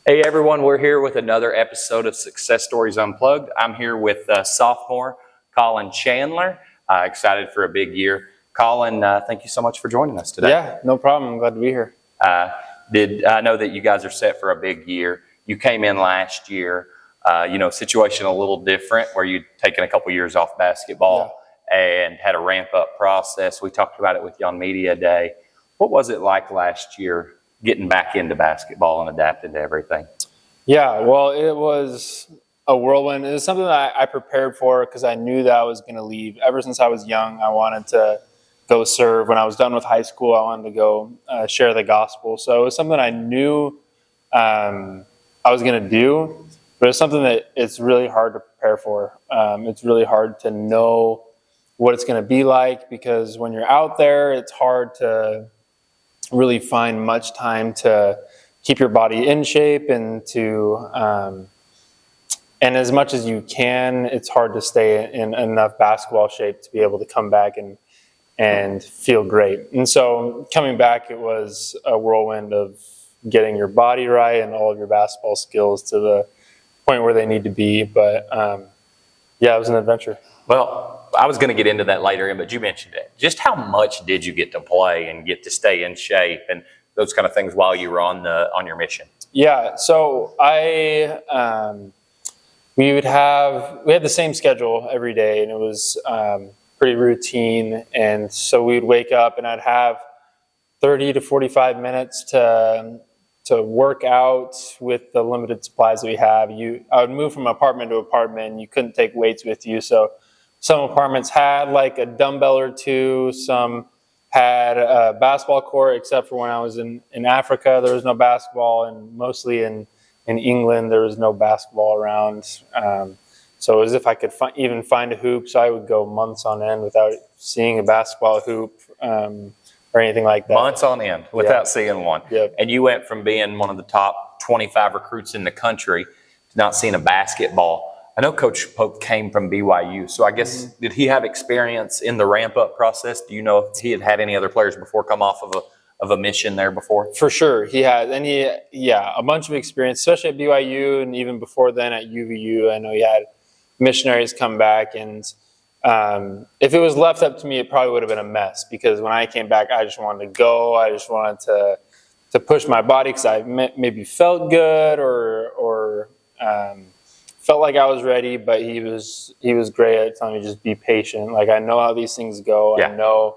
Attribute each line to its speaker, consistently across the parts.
Speaker 1: Hey everyone, we're here with another episode of Success Stories Unplugged. I'm here with sophomore Collin Chandler. Excited for a big year. Collin, thank you so much for joining us today.
Speaker 2: Yeah, no problem. I'm glad to be here.
Speaker 1: I know that you guys are set for a big year. You came in last year, situation a little different where you'd taken a couple years off basketball and had a ramp up process. We talked about it with you on Media Day. What was it like last year getting back into basketball and adapting to everything?
Speaker 2: Yeah, well, it was a whirlwind. It was something that I prepared for because I knew that I was going to leave. Ever since I was young, I wanted to go serve. When I was done with high school, I wanted to go share the gospel. So it was something I knew I was going to do, but it's something that it's really hard to prepare for. It's really hard to know what it's going to be like because when you're out there, it's hard to really find much time to keep your body in shape and to and as much as you can, it's hard to stay in enough basketball shape to be able to come back and feel great. And so coming back, it was a whirlwind of getting your body right and all of your basketball skills to the point where they need to be. But yeah, it was an adventure.
Speaker 1: Well, I was going to get into that later, but you mentioned it. Just how much did you get to play and get to stay in shape and those kind of things while you were on your mission?
Speaker 2: Yeah, so we had the same schedule every day, and it was pretty routine. And so we'd wake up, and I'd have 30 to 45 minutes to work out with the limited supplies that we have. I would move from apartment to apartment, and you couldn't take weights with you. So some apartments had like a dumbbell or two. Some had a basketball court, except for when I was in Africa, there was no basketball, and mostly in England, there was no basketball around. So it was as if I could even find a hoop, so I would go months on end without seeing a basketball hoop or anything like that.
Speaker 1: Months on end without seeing one.
Speaker 2: Yep.
Speaker 1: And you went from being one of the top 25 recruits in the country to not seeing a basketball. I know Coach Pope came from BYU, so I guess did he have experience in the ramp-up process? Do you know if he had any other players before come off of a mission there before?
Speaker 2: For sure, he had, and a bunch of experience, especially at BYU, and even before then at UVU. I know he had missionaries come back, and if it was left up to me, it probably would have been a mess because when I came back, I just wanted to go. I just wanted to push my body because I maybe felt good or felt like I was ready. But he was great at telling me just be patient. Like, I know how these things go.
Speaker 1: Yeah.
Speaker 2: I know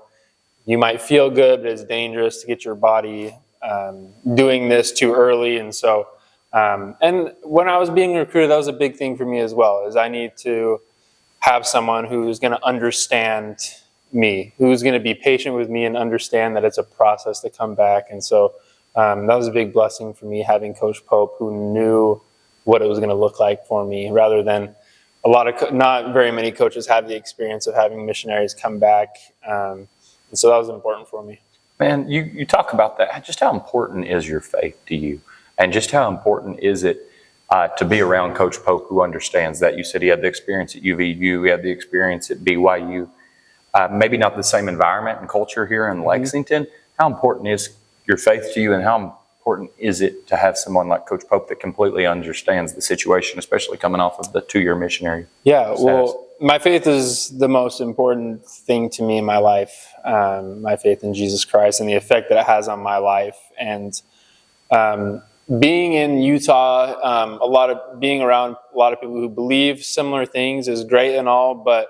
Speaker 2: you might feel good, but it's dangerous to get your body doing this too early. And so, and when I was being recruited, that was a big thing for me as well. Is I need to have someone who's going to understand me, who's going to be patient with me and understand that it's a process to come back. And so that was a big blessing for me, having Coach Pope, who knew what it was going to look like for me, rather than not very many coaches have the experience of having missionaries come back. And so that was important for me.
Speaker 1: Man, you talk about that. Just how important is your faith to you? And just how important is it to be around Coach Pope, who understands that? You said he had the experience at UVU, he had the experience at BYU. Maybe not the same environment and culture here in Lexington. How important is your faith to you, and how important is it to have someone like Coach Pope that completely understands the situation, especially coming off of the 2-year missionary?
Speaker 2: Yeah,
Speaker 1: status?
Speaker 2: well, my faith is the most important thing to me in my life, my faith in Jesus Christ and the effect that it has on my life. And being in Utah, being around a lot of people who believe similar things is great and all, but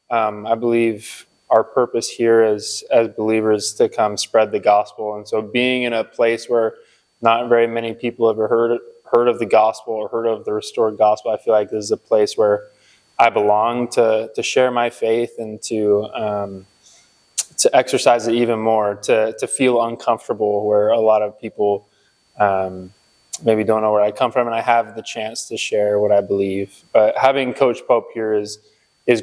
Speaker 2: I believe our purpose here as believers is to come spread the gospel. And so being in a place where not very many people have heard of the gospel or heard of the restored gospel, I feel like this is a place where I belong to share my faith and to exercise it even more, to feel uncomfortable where a lot of people maybe don't know where I come from, and I have the chance to share what I believe. But having Coach Pope here is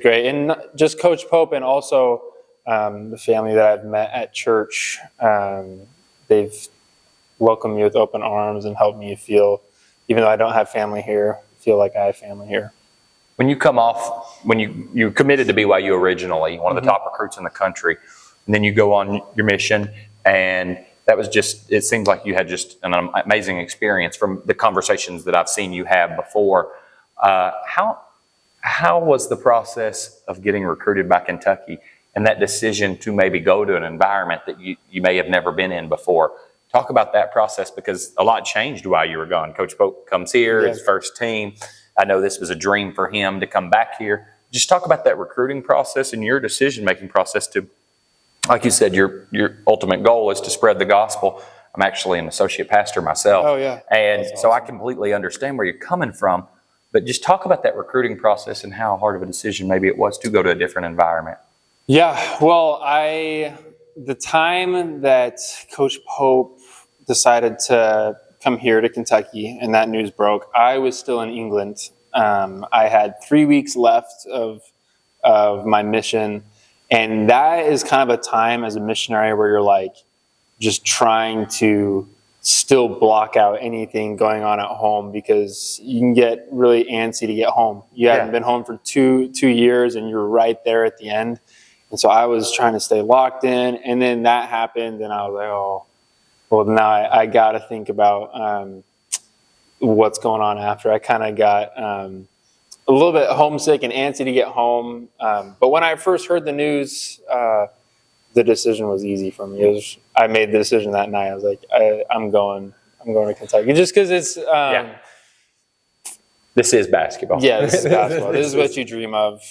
Speaker 2: great. And not just Coach Pope, and also the family that I've met at church. They've welcomed me with open arms and helped me feel, even though I don't have family here, feel like I have family here.
Speaker 1: When you come off, when you committed to BYU originally, one of the top recruits in the country, and then you go on your mission, and that was just, it seems like you had just an amazing experience from the conversations that I've seen you have before. How was the process of getting recruited by Kentucky and that decision to maybe go to an environment that you may have never been in before? Talk about that process, because a lot changed while you were gone. Coach Pope comes here, his first team. I know this was a dream for him to come back here. Just talk about that recruiting process and your decision-making process to, like you said, your ultimate goal is to spread the gospel. I'm actually an associate pastor myself.
Speaker 2: Oh, yeah.
Speaker 1: And
Speaker 2: That's
Speaker 1: so
Speaker 2: awesome.
Speaker 1: I completely understand where you're coming from. But just talk about that recruiting process and how hard of a decision maybe it was to go to a different environment.
Speaker 2: Yeah, well, the time that Coach Pope decided to come here to Kentucky and that news broke, I was still in England. I had 3 weeks left of my mission, and that is kind of a time as a missionary where you're like just trying to still block out anything going on at home, because you can get really antsy to get home. You haven't been home for two years and you're right there at the end. And so I was trying to stay locked in, and then that happened and I was like, oh, well, now I got to think about what's going on after. I kind of got a little bit homesick and antsy to get home. But when I first heard the news, the decision was easy for me. I made the decision that night. I was like, I'm going to Kentucky, just because it's.
Speaker 1: This is basketball.
Speaker 2: Yeah, this is basketball. This is what you dream of.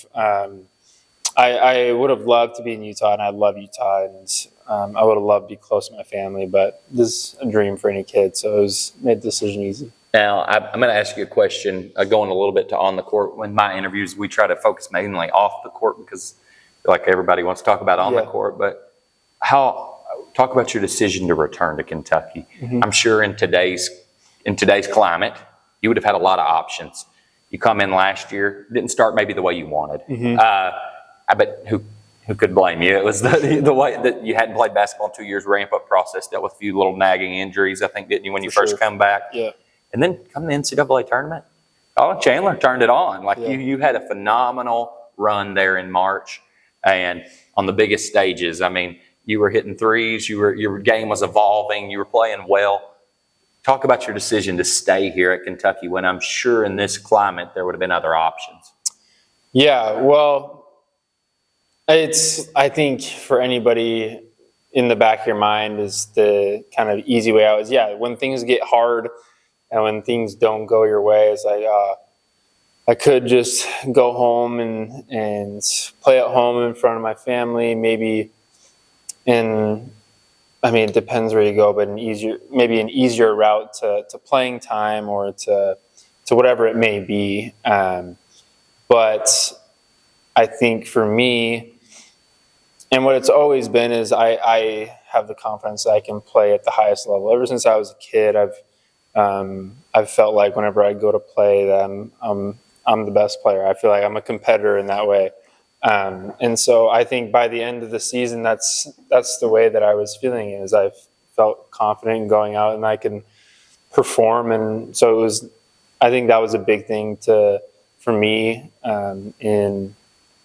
Speaker 2: I would have loved to be in Utah, and I love Utah, and I would have loved to be close to my family. But this is a dream for any kid, so it made the decision easy.
Speaker 1: Now, I'm going to ask you a question, going a little bit to on the court. In my interviews, we try to focus mainly off the court because like everybody wants to talk about on the court. But talk about your decision to return to Kentucky. Mm-hmm. I'm sure in today's climate, you would have had a lot of options. You come in last year, didn't start maybe the way you wanted. Mm-hmm. But who could blame you? It was the way that you hadn't played basketball in 2 years, ramp-up process, dealt with a few little nagging injuries, I think, didn't you, when you first come back?
Speaker 2: Yeah.
Speaker 1: And then come to the NCAA tournament, Collin Chandler turned it on. You had a phenomenal run there in March, and on the biggest stages. I mean, you were hitting threes, your game was evolving, you were playing well. Talk about your decision to stay here at Kentucky when I'm sure in this climate there would have been other options.
Speaker 2: Yeah, well, I think for anybody in the back of your mind is the kind of easy way out is, when things get hard and when things don't go your way, it's like, I could just go home and play at home in front of my family, maybe it depends where you go, but an easier route to playing time or to whatever it may be. But I think for me, and what it's always been is I have the confidence that I can play at the highest level. Ever since I was a kid, I've felt like whenever I go to play that I'm the best player. I feel like I'm a competitor in that way. And so I think by the end of the season, that's the way that I was feeling, is I felt confident in going out and I can perform. And so I think that was a big thing for me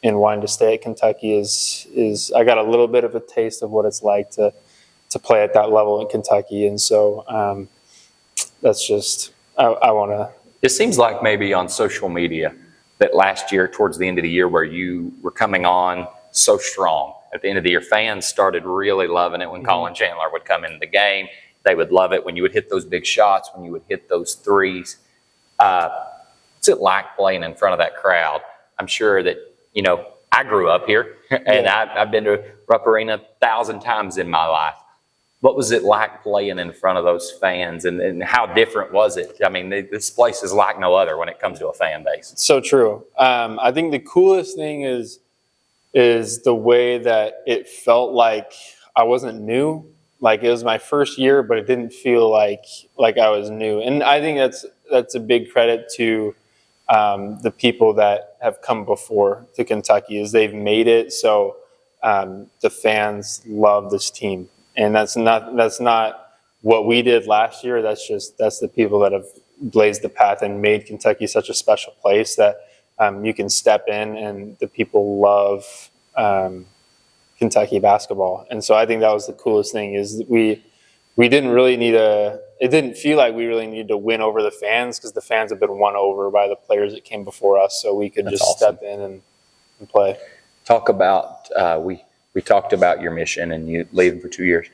Speaker 2: in wanting to stay at Kentucky is I got a little bit of a taste of what it's like to play at that level in Kentucky. And so that's just, I want to.
Speaker 1: It seems like maybe on social media that last year, towards the end of the year, where you were coming on so strong, at the end of the year, fans started really loving it when Collin Chandler would come into the game. They would love it when you would hit those big shots, when you would hit those threes. What's it like playing in front of that crowd? I'm sure that, I grew up here, and I've been to Rupp Arena 1,000 times in my life. What was it like playing in front of those fans, and how different was it? I mean, this place is like no other when it comes to a fan base.
Speaker 2: So true. I think the coolest thing is the way that it felt like I wasn't new. Like it was my first year, but it didn't feel like I was new. And I think that's a big credit to the people that have come before to Kentucky, is they've made it so the fans love this team. And that's not what we did last year. That's the people that have blazed the path and made Kentucky such a special place that you can step in and the people love Kentucky basketball. And so I think that was the coolest thing, is we we didn't really need it didn't feel like we really needed to win over the fans, because the fans have been won over by the players that came before us, so we could just
Speaker 1: awesome.
Speaker 2: step in and play.
Speaker 1: Talk about, we talked about your mission and you leaving for 2 years.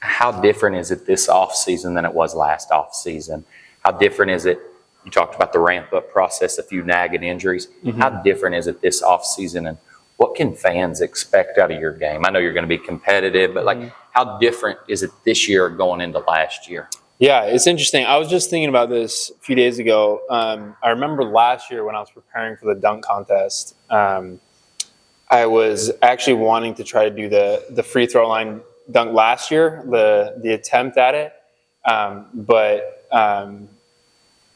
Speaker 1: How different is it this off season than it was last off season? How different is it? You talked about the ramp up process, a few nagging injuries. Mm-hmm. How different is it this off season, and what can fans expect out of your game? I know you're going to be competitive, but like, how different is it this year going into last year?
Speaker 2: Yeah, it's interesting. I was just thinking about this a few days ago. I remember last year when I was preparing for the dunk contest, I was actually wanting to try to do the free throw line dunk last year, the attempt at it. But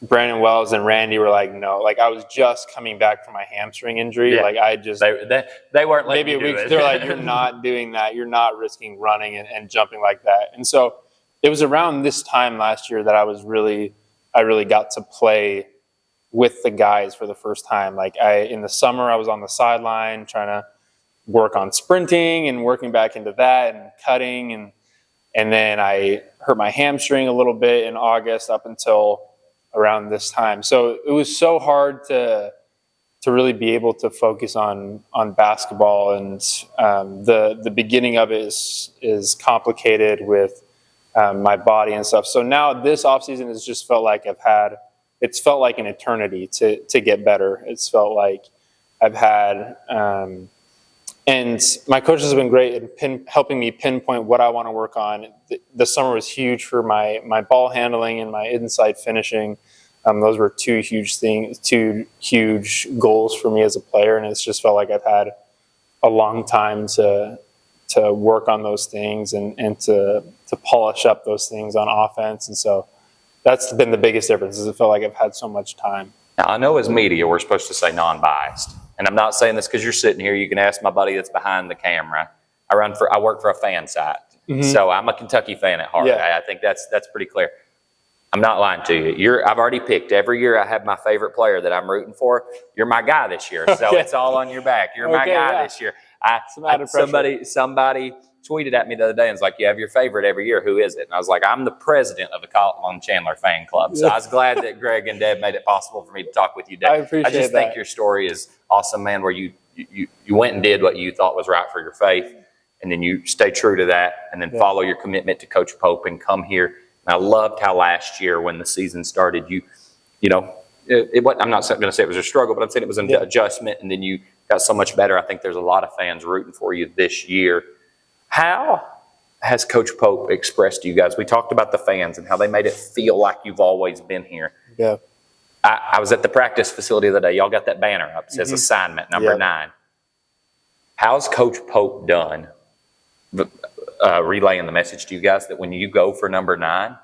Speaker 2: Brandon Wells and Randy were like, no. Like, I was just coming back from my hamstring injury. Yeah. Like, I just...
Speaker 1: They weren't letting
Speaker 2: maybe
Speaker 1: you
Speaker 2: a week,
Speaker 1: do it.
Speaker 2: They're like, you're not doing that. You're not risking running and jumping like that. And so it was around this time last year that I really got to play with the guys for the first time. Like, in the summer, I was on the sideline trying to work on sprinting and working back into that and cutting. And then I hurt my hamstring a little bit in August up until around this time. So it was so hard to really be able to focus on basketball, and the beginning of it is complicated with my body and stuff. So now this offseason has just felt like it's felt like an eternity to get better. It's felt like I've had, and my coaches have been great at helping me pinpoint what I want to work on. The summer was huge for my ball handling and my inside finishing. Those were two huge goals for me as a player, and it's just felt like I've had a long time to work on those things and to polish up those things on offense. And so that's been the biggest difference, is it felt like I've had so much time.
Speaker 1: Now, I know as media, we're supposed to say non-biased. And I'm not saying this because you're sitting here. You can ask my buddy that's behind the camera. I work for a fan site. Mm-hmm. So I'm a Kentucky fan at heart. Yeah. I think that's pretty clear. I'm not lying to you. I've already picked. Every year I have my favorite player that I'm rooting for. You're my guy this year. So it's all on your back. You're my guy this year. Somebody tweeted at me the other day and was like, you have your favorite every year. Who is it? And I was like, I'm the president of the Collin Chandler fan club. So I was glad that Greg and Deb made it possible for me to talk with you, Deb.
Speaker 2: I appreciate that.
Speaker 1: I just think your story is awesome, man, where you went and did what you thought was right for your faith, and then you stay true to that, and then follow your commitment to Coach Pope and come here. And I loved how last year when the season started, I'm not going to say it was a struggle, but I'm saying it was an adjustment, and then you got so much better. I think there's a lot of fans rooting for you this year. How has Coach Pope expressed to you guys? We talked about the fans and how they made it feel like you've always been here.
Speaker 2: Yeah.
Speaker 1: I was at the practice facility the other day. Y'all got that banner up. It says assignment number 9. How's Coach Pope done relaying the message to you guys that when you go for number 9,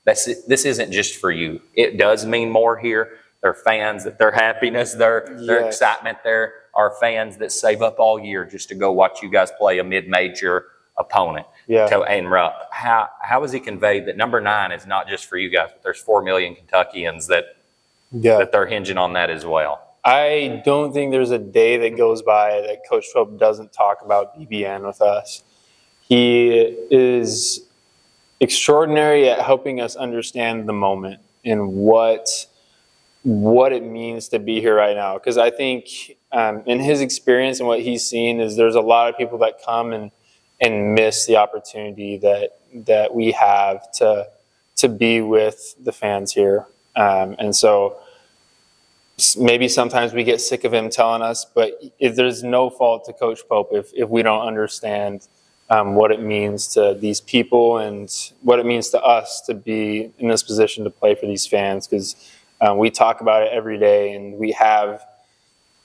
Speaker 1: this isn't just for you. It does mean more here. Their fans, their happiness, their excitement. There are fans that save up all year just to go watch you guys play a mid-major opponent and Rupp. How has he conveyed that number 9 is not just for you guys, but there's 4 million Kentuckians that they're hinging on that as well?
Speaker 2: I don't think there's a day that goes by that Coach Pope doesn't talk about BBN with us. He is extraordinary at helping us understand the moment and what it means to be here right now. Because I think in his experience and what he's seen is there's a lot of people that come and miss the opportunity that we have to be with the fans here. And so maybe sometimes we get sick of him telling us, but there's no fault to Coach Pope if we don't understand what it means to these people and what it means to us to be in this position to play for these fans. Because we talk about it every day, and we have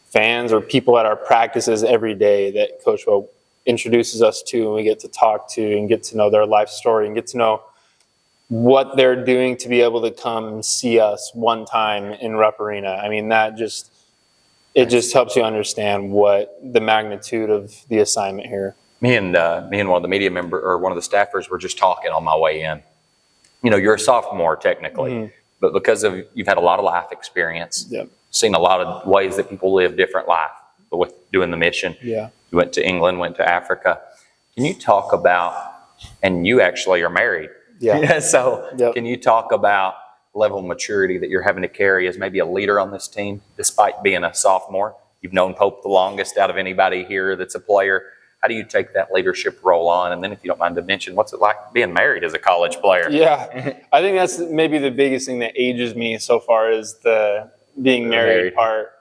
Speaker 2: fans or people at our practices every day that Coach Pope introduces us to, and we get to talk to and get to know their life story and get to know what they're doing to be able to come see us one time in Rupp Arena. I mean, it just helps you understand what the magnitude of the assignment here.
Speaker 1: Me and one of the media member or one of the staffers were just talking on my way in. You're a sophomore technically, but because you've had a lot of life experience, seen a lot of ways that people live different life with doing the mission. Yeah. You went to England, went to Africa. Can you talk about, and you actually are married
Speaker 2: Yeah.
Speaker 1: So
Speaker 2: Yep.
Speaker 1: can you talk about level of maturity that you're having to carry as maybe a leader on this team, despite being a sophomore? You've known Pope the longest out of anybody here that's a player. How do you take that leadership role on? And then if you don't mind to mention, what's it like being married as a college player?
Speaker 2: Yeah, I think that's maybe the biggest thing that ages me so far is the being married part.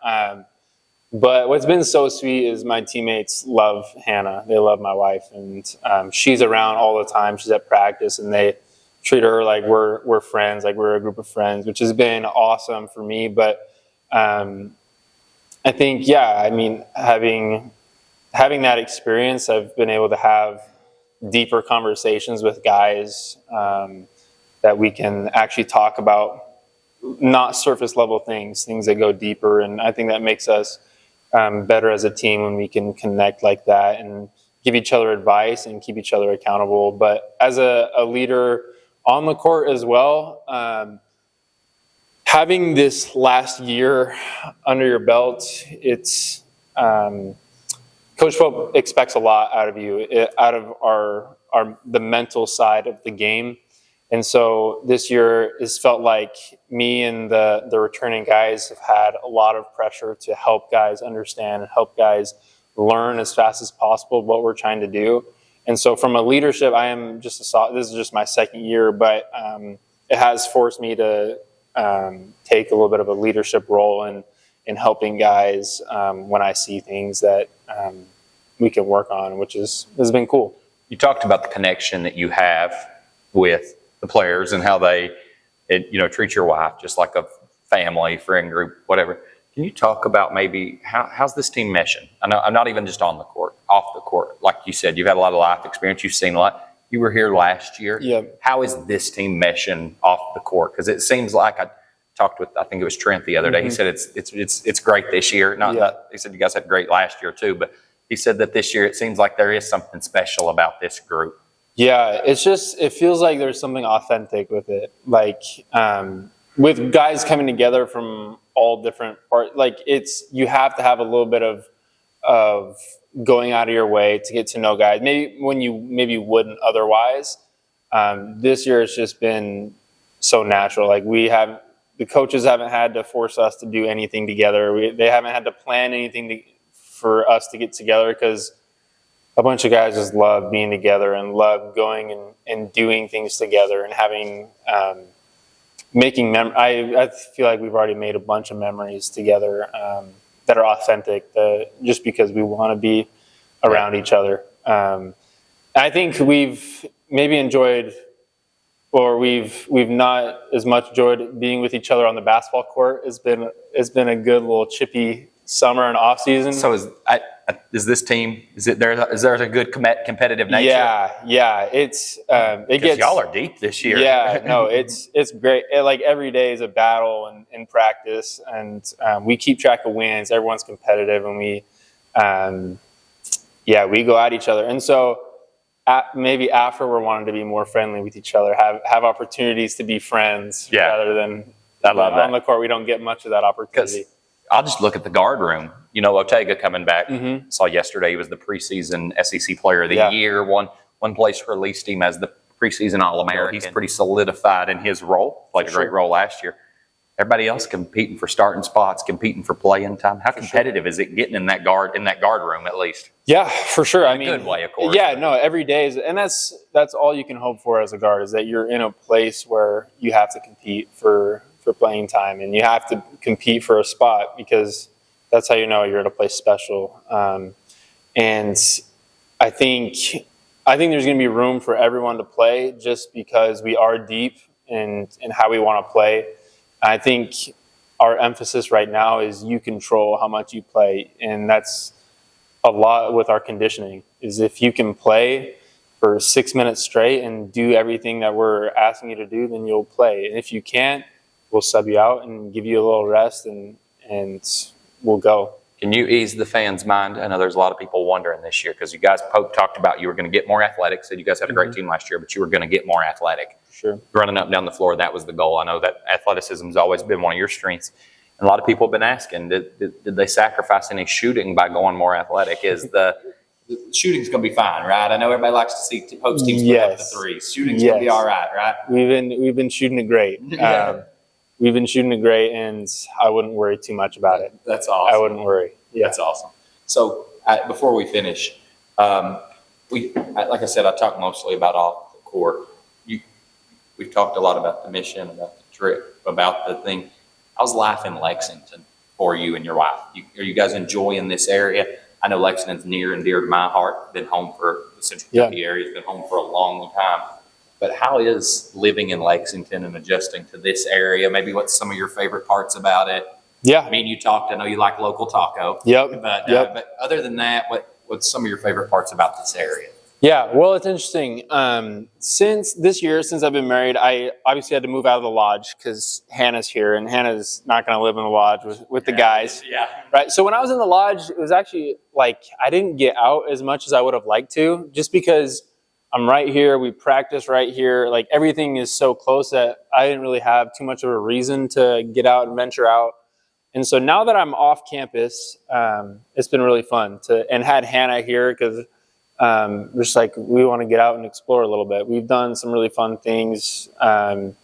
Speaker 2: But what's been so sweet is my teammates love Hannah. They love my wife, and she's around all the time. She's at practice, and they treat her like we're friends, like we're a group of friends, which has been awesome for me. But I think, having that experience, I've been able to have deeper conversations with guys that we can actually talk about not surface level things that go deeper. And I think that makes us better as a team when we can connect like that and give each other advice and keep each other accountable. But as a leader on the court as well, having this last year under your belt, it's Coach Pope expects a lot out of you, out of the mental side of the game. And so this year has felt like me and the returning guys have had a lot of pressure to help guys understand and help guys learn as fast as possible what we're trying to do. And so from a leadership, this is just my second year, but it has forced me to take a little bit of a leadership role in helping guys when I see things that we can work on, which has been cool.
Speaker 1: You talked about the connection that you have with the players and how they, treat your wife just like a family, friend group, whatever. Can you talk about maybe how's this team meshing? I know I'm not even just on the court, off the court. Like you said, you've had a lot of life experience. You've seen a lot. You were here last year.
Speaker 2: Yeah.
Speaker 1: How is this team meshing off the court? Because it seems like I talked with, I think it was Trent the other day. He said it's great this year. He said you guys had great last year too, but he said that this year it seems like there is something special about this group.
Speaker 2: Yeah, it feels like there's something authentic with it. Like with guys coming together from all different parts, like you have to have a little bit of going out of your way to get to know guys. Maybe when you wouldn't otherwise. This year it's just been so natural. Like the coaches haven't had to force us to do anything together. They haven't had to plan anything for us to get together because a bunch of guys just love being together and love going and doing things together and having making memories. I feel like we've already made a bunch of memories together that are authentic, just because we want to be around each other. I think we've maybe enjoyed, or we've not as much enjoyed being with each other on the basketball court. It's been a good little chippy summer and off season.
Speaker 1: So is this team? Is there a good competitive nature?
Speaker 2: Yeah. It gets,
Speaker 1: y'all are deep this year.
Speaker 2: Yeah, no, it's great. Like every day is a battle in practice, and we keep track of wins. Everyone's competitive, and we go at each other. And so maybe after we're wanting to be more friendly with each other, have opportunities to be friends rather than on the court. We don't get much of that opportunity.
Speaker 1: I'll just look at the guard room. Otega coming back. Saw yesterday he was the preseason SEC Player of the Year. One place released him as the preseason All-American. He's pretty solidified in his role. Played a great role last year. Everybody else competing for starting spots, competing for playing time. How competitive is it getting in that guard room at least?
Speaker 2: Yeah, for sure. I mean,
Speaker 1: good way, of course.
Speaker 2: Yeah, no, every day and that's all you can hope for as a guard, is that you're in a place where you have to compete for playing time, and you have to compete for a spot, because that's how you know you're at a place special. And I think there's going to be room for everyone to play, just because we are deep in how we want to play. I think our emphasis right now is you control how much you play, and that's a lot with our conditioning. Is if you can play for 6 minutes straight and do everything that we're asking you to do, then you'll play. And if you can't, we'll sub you out and give you a little rest, and we'll go.
Speaker 1: Can you ease the fans' mind? I know there's a lot of people wondering this year, because you guys, Pope talked about you were going to get more athletic. Said you guys had a great team last year, but you were going to get more athletic.
Speaker 2: Sure.
Speaker 1: Running up and down the floor, that was the goal. I know that athleticism has always been one of your strengths. And a lot of people have been asking, did they sacrifice any shooting by going more athletic? Is
Speaker 3: the shooting's going to be fine, right? I know everybody likes to see hopes teams put up the threes. Shooting's going to be all right, right?
Speaker 2: We've been shooting it great. We've been shooting it great, and I wouldn't worry too much about it.
Speaker 3: That's awesome.
Speaker 2: I wouldn't worry. Yeah.
Speaker 3: That's awesome. So before we finish, like I said, I talked mostly about off the court. We've talked a lot about the mission, about the trip, about the thing. How's life in Lexington for you and your wife? Are you guys enjoying this area? I know Lexington's near and dear to my heart. Been home for the Central Kentucky area. Been home for a long time. But how is living in Lexington and adjusting to this area? Maybe what's some of your favorite parts about it?
Speaker 2: Yeah.
Speaker 3: I mean, you talked. I know you like local taco.
Speaker 2: Yep.
Speaker 3: But other than that, what's some of your favorite parts about this area?
Speaker 2: Yeah, well, it's interesting. Since I've been married, I obviously had to move out of the lodge because Hannah's here, and Hannah's not going to live in the lodge with the guys.
Speaker 3: Yeah.
Speaker 2: Right. So when I was in the lodge, it was actually like I didn't get out as much as I would have liked to, just because I'm right here. We practice right here. Like everything is so close that I didn't really have too much of a reason to get out and venture out. And so now that I'm off campus, it's been really fun and had Hannah here because just like we want to get out and explore a little bit. We've done some really fun things. In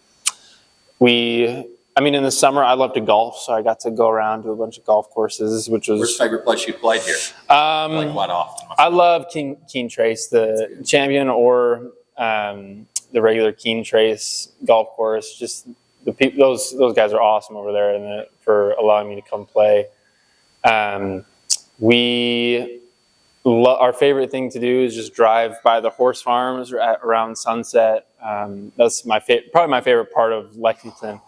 Speaker 2: the summer I love to golf, so I got to go around to a bunch of golf courses, which was.
Speaker 3: Where's your favorite place you played here? Like quite often.
Speaker 2: I love Keene Trace, the Champion or the regular Keene Trace golf course. Just the people, those guys are awesome over there, and for allowing me to come play. Our favorite thing to do is just drive by the horse farms around sunset. That's probably my favorite part of Lexington.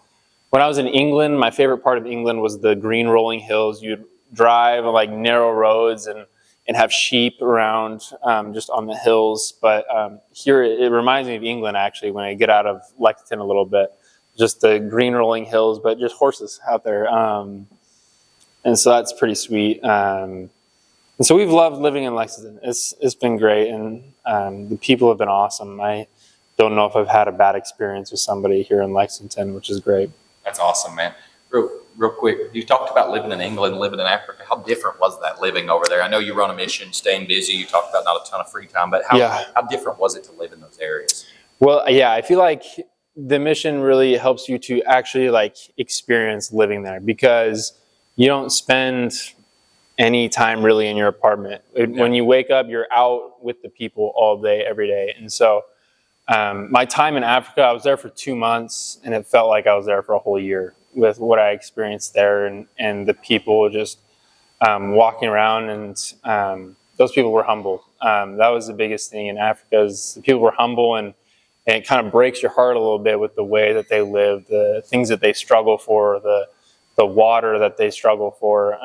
Speaker 2: When I was in England, my favorite part of England was the green rolling hills. You'd drive on like narrow roads and have sheep around just on the hills. But here it reminds me of England actually when I get out of Lexington a little bit. Just the green rolling hills, but just horses out there. And so that's pretty sweet. And so we've loved living in Lexington. It's been great, and the people have been awesome. I don't know if I've had a bad experience with somebody here in Lexington, which is great.
Speaker 3: That's awesome, man. Real quick, you talked about living in England, living in Africa. How different was that living over there? I know you run a mission, staying busy. You talked about not a ton of free time, but how different was it to live in those areas?
Speaker 2: Well, yeah, I feel like the mission really helps you to actually like experience living there because you don't spend any time really in your apartment. When you wake up, you're out with the people all day, every day. And so my time in Africa, I was there for 2 months, and it felt like I was there for a whole year with what I experienced there and the people just walking around. And those people were humble. That was the biggest thing in Africa is the people were humble, and it kind of breaks your heart a little bit with the way that they live, the things that they struggle for, the water that they struggle for.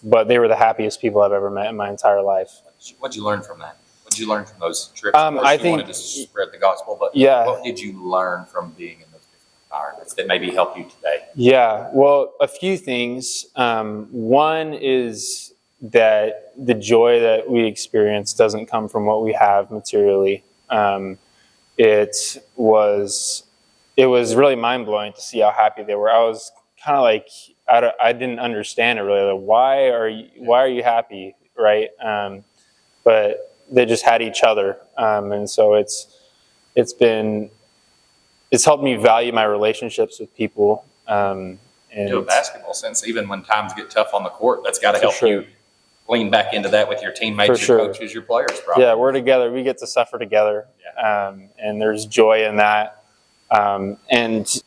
Speaker 2: But they were the happiest people I've ever met in my entire life.
Speaker 3: What did you learn from that? What did you learn from those trips?
Speaker 2: I think
Speaker 3: you wanted to spread the gospel, but what did you learn from being in those different environments that maybe help you today? Yeah, well, a few things. One is that the joy that we experience doesn't come from what we have materially. It was really mind-blowing to see how happy they were. I was kind of like, I didn't understand it really. Like, why are you happy, right? But they just had each other, and so it's helped me value my relationships with people. And in a basketball sense, even when times get tough on the court, that's got to help you lean back into that with your teammates, your coaches, your players. Probably.
Speaker 2: Yeah, we're together. We get to suffer together, and there's joy in that. And